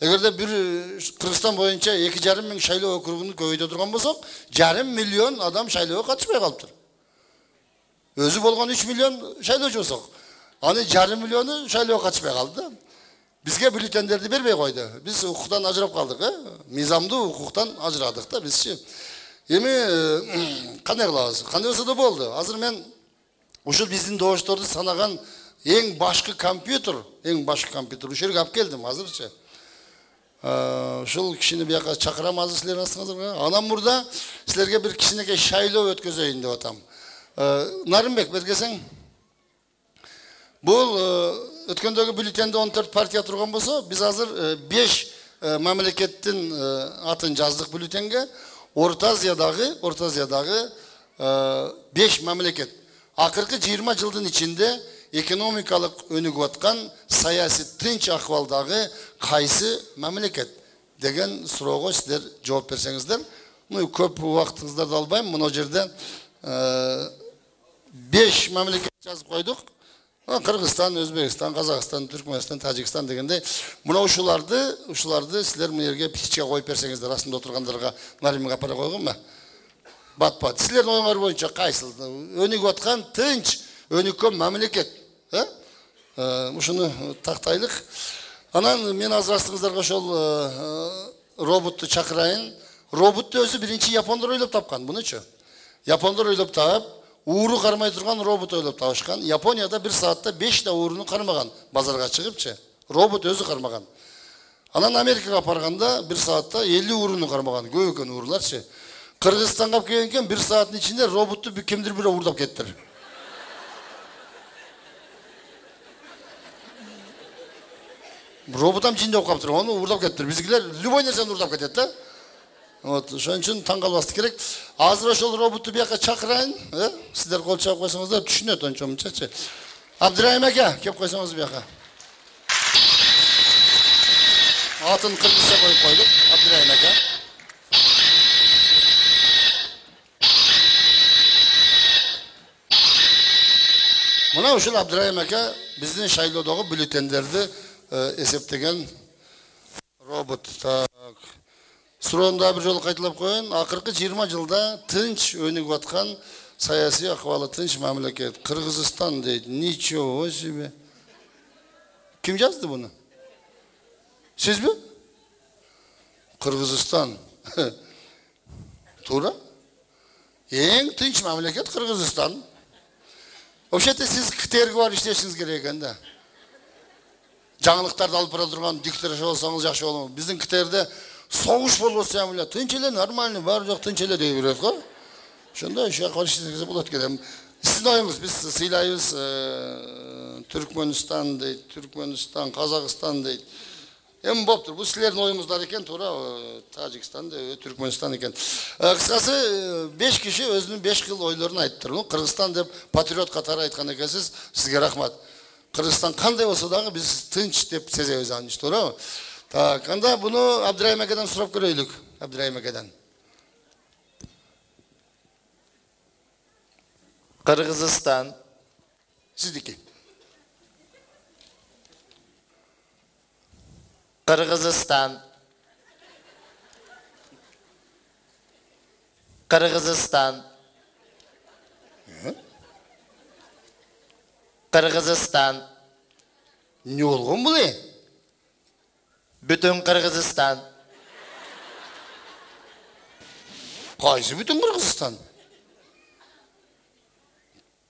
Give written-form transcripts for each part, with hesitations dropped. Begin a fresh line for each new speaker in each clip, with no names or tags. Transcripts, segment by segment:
Эгерде bir Kırgızstan boyunca 2,5 ming шайлоо округун көбөйтө турган болсок, 1,5 миллион адам шайлоого катышпай калыптыр. Өзү болгон 3 миллион шайлоочу болсок, аны 1,5 миллиону шайлоого катышпай калды. Бизге бюллетендерди бербей койду. Биз укуктан ажырап калдык, мыйзамдуу укуктан ажырадык да бизчи. Эми кандай кылабыз? Кандай болсо да болду. Азыр мен ушул биздин добушторду санаган эң башкы компьютер ушул жерге алып келдим азырчы. Ушул кишини бияка чакырам азыр силердин астыңыздарга. Анан мурда силерге бир кичинекей шайлоо өткөзөйүн деп атам. Нарымбек бергесең. Бул өткөндөгү бюллетенде 14 партия турган болсо, биз азыр 5 мамлекеттин атын жаздык бюллетенге. Орта Азиядагы 5 мамлекет. Акыркы 20 жылдын ичинде экономикалык өнүгүп аткан саясий тынч акыбалдагы кайсы мамлекет деген суроого силер жооп берсеңиздер. Көп убактыңыздарды албайм. Мына жерде 5 мамлекет жазып койдук. Кыргызстан, Өзбекстан, Казакстан, Түркмөнстан, Тажикстан дегенде, мына ушуларды силер мына жерге птичка коюп берсеңиздер, астында отургандарга Наримге апара койгонбу? Бат-бат. Силердин оюңар боюнча кайсы өнүгүп аткан тынч өнүккөн мамлекет? Ушуну тактайлык. Анан мен азыр астыңыздарга ошол роботту чакырайын. Роботту өзү биринчи япондор ойлоп тапкан, мунучу. Япондор ойлоп таап, ууру кармай турган робот ойлоп табышкан. Японияда 1 саатта 5 та ууруну кармаган, базарга чыгыпчы. Робот өзү кармаган. Анан Америкага барганда 1 саатта 50 ууруну кармаган, көп экен ууруларчы. Кыргызстанга келген экен 1 сааттын ичинде роботту кимдир бирөө уурдап кеттир. Роботам жиндеп калыптыр, ону уурдап кеттир. Биздикилер любой нерсени уурдап кетет да. Вот, ошон үчүн таң калбаслык керек. Азыр ошол роботту бияка чакырайын, сиздер кол чаап койсоңуздар түшүнөт ончо мынчачы. Абдырайым ака, кеп койсоңуз бияка. Атын кыргызча коюп койдук, Абдырайым ака. Мына ушул Абдырайым ака биздин шайлоодогу бюллетендерди эсептеген робот. Суроомда бир жолу кайталап коеюн. Акыркы 20 жылда тынч өнүгүп аткан саясий акыбалы тынч мамлекет Кыргызстан дейт. Ничего себе. Ким жазды буну? Сизби? Кыргызстан. Туура? Эң тынч мамлекет Кыргызстан. Вообще-то сиз КТРге барып иштешиңиз керек экен да. Жаңылыктарды алып бара турган диктор болсоңуз жакшы болот. Биздин КТРде соғыш болбосо эле тынч эле нормальный баары жок тынч эле дей берет го. Ошондой ишке каршы болот экен. Сиздин оюңуз биз сыйлайбыз Түркмөнстан дейт, Түркмөнстан, Казакстан дейт. Эми болуптур. Бул силердин оюңуздар экен, туура, Тажикстан дейт, Түркмөнстан экен. Кыскасы 5 киши өзүнүн 5 кыл ойлорун айттыр. Кыргызстан деп патриот катары айткан экенсиз. Сизге рахмат. Кыргызстан кандай болсо дагы биз тынч деп сезебиз аны, туура. Так, анда буну Абдырайым акадан сурап көрөйлүк. Абдырайым акадан.
Кыргызстан.
Сиздики.
Кыргызстан. Кыргызстан. Кыргызстан.
Не болгон бул?
Бүтүн Кыргызстан.
Кайсы бүтүн Кыргызстан?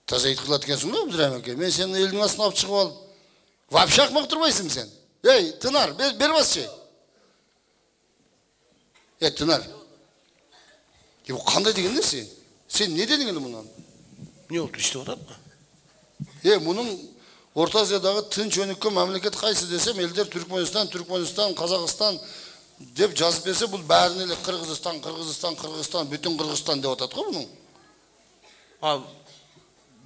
Таза айт кылат экенсиң го, Абдырайым ака. Мен сени элдин астына алып чыгып алып, вообще акмак турбайсың сен. Эй, Тынар, бер басчы. Тынар. Бу кандай деген нерсе? Сен не дедиң эле мундан?
Не болду, иштеп атат?
Мунун Орта Азиядагы тынч өнүккөн мамлекет кайсы десем, элдер Түркмөнстан, Казакстан деп жазып берсе, бул баарын эле Кыргызстан, бүтүн Кыргызстан деп атат го муну.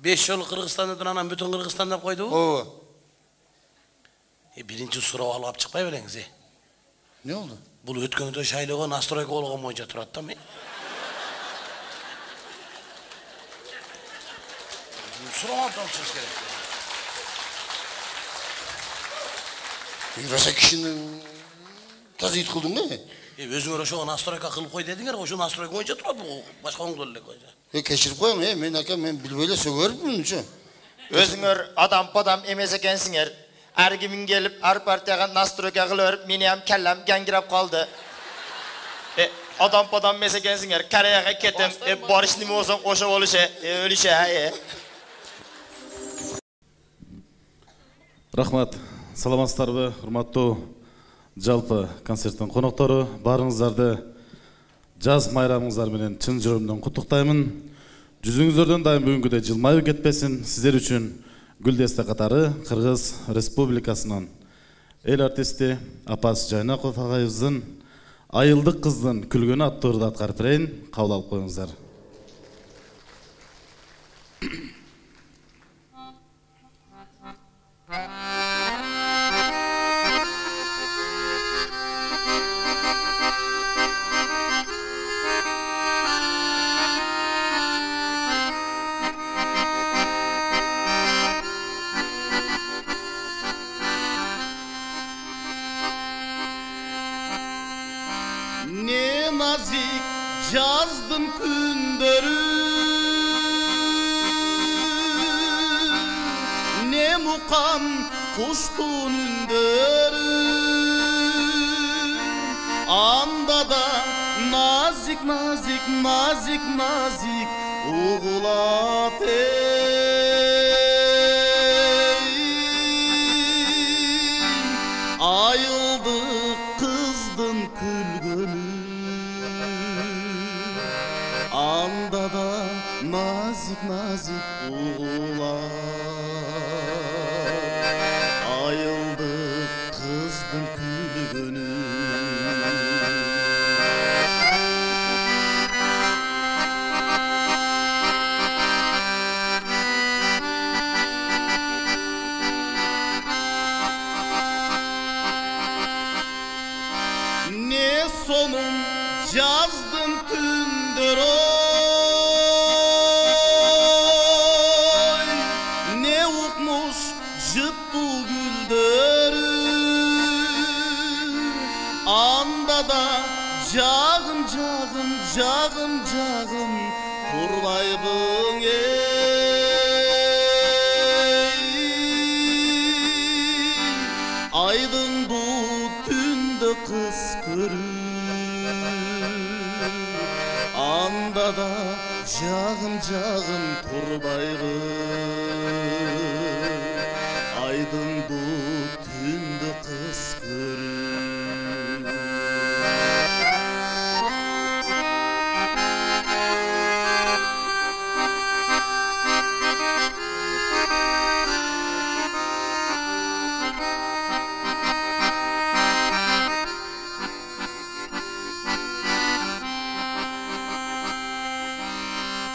5 жолу Кыргызстан дедин, анан бүтүн Кыргызстан деп койдубу?
Ооба.
Биринчи суроо алып чыкпай белеңиз.
Не болду?
Бул өткөндө шайлоого настройка болгон боюнча турат да. Суроо тапшырыш керек.
Rosa kişinin Таза ит кылдың не?
Өзүңөр ошого настройка кылып кой дедиңер, ошо настройка боюнча турат бул. Башка оңдол эле койчу.
Кечирип коюң, мен ака мен билбей эле сөгөрүпмүнчү.
Өзүңөр адам эмес экенсиңер. Ар кимин келип, ар партияга настройка кылып берип, мени ham келлем гаңгирап калды. Адам эмес экенсиңер. Кореяга кетем, барыш неме болсоң ошо болушу, өлүшө.
Рахмат. Саламатсыздарбы, урматтуу жалпы концерттин коноктору, баарыңыздарды жаз майрамыңыздар менен чын жүрөгүмдөн куттуктаймын. Жүзүңүздөрдөн дайым бүгүнкүдөй жылмайып кетпесин. Сиздер үчүн гүл десте катары Кыргыз Республикасынын эл артисти Апас Жайнаков агайыбыздын Айылдык кыздын күлгөнү аттуу ырды аткарып берейин. Кабыл алып коюңуздар.
Ne nazik жаздын күндөрү, ne мукам куштун үндөрү, анда да nazik угулат айылдык кыздын күлгөнү, анда да nazik угулат айылдык кыздын күлгөнү. Ne sonun жаздын түндөрү, ne укмуш жыттуу гүлдөрү, анда да жагым турбайбың айдың бул түндө кыз көрүү, анда да жагым турбайбың айдың бул түндө кыз көрүү.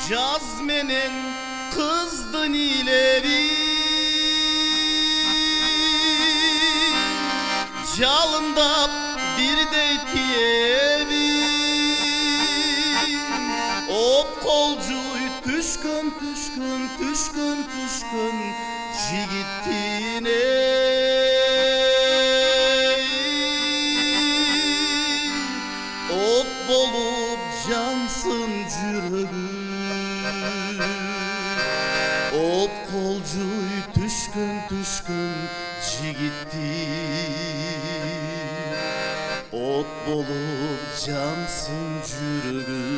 Jaz menen kızdın ileri, jalındap birdey tiyebi, op kolcuy tüşkün jigitine, op bolup jansın jürögü. Op kolcuy tüşkün jigitти, ot bolup jansın jürögüm,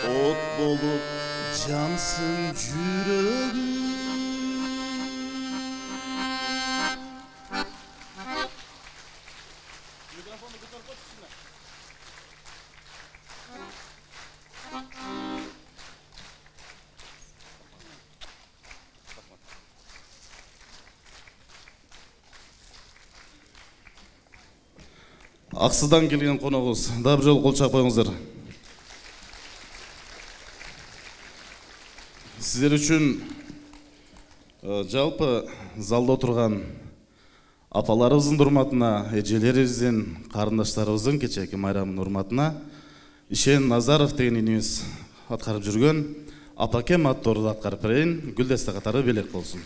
ot bolup jansın jürögüm.
Аксыдан келген коногубуз, да бир жолу кол чаап коюңуздар. Сиздер үчүн жалпы залда отурган апаларыбыздын урматына, эжелерибиздин, карындаштарыбыздын кечээки майрамынын урматына Ишен Назаров деген инибиз аткарып жүргөн Апакем аттуу ырды аткарып берейин. Гүлдесте катары белек болсун.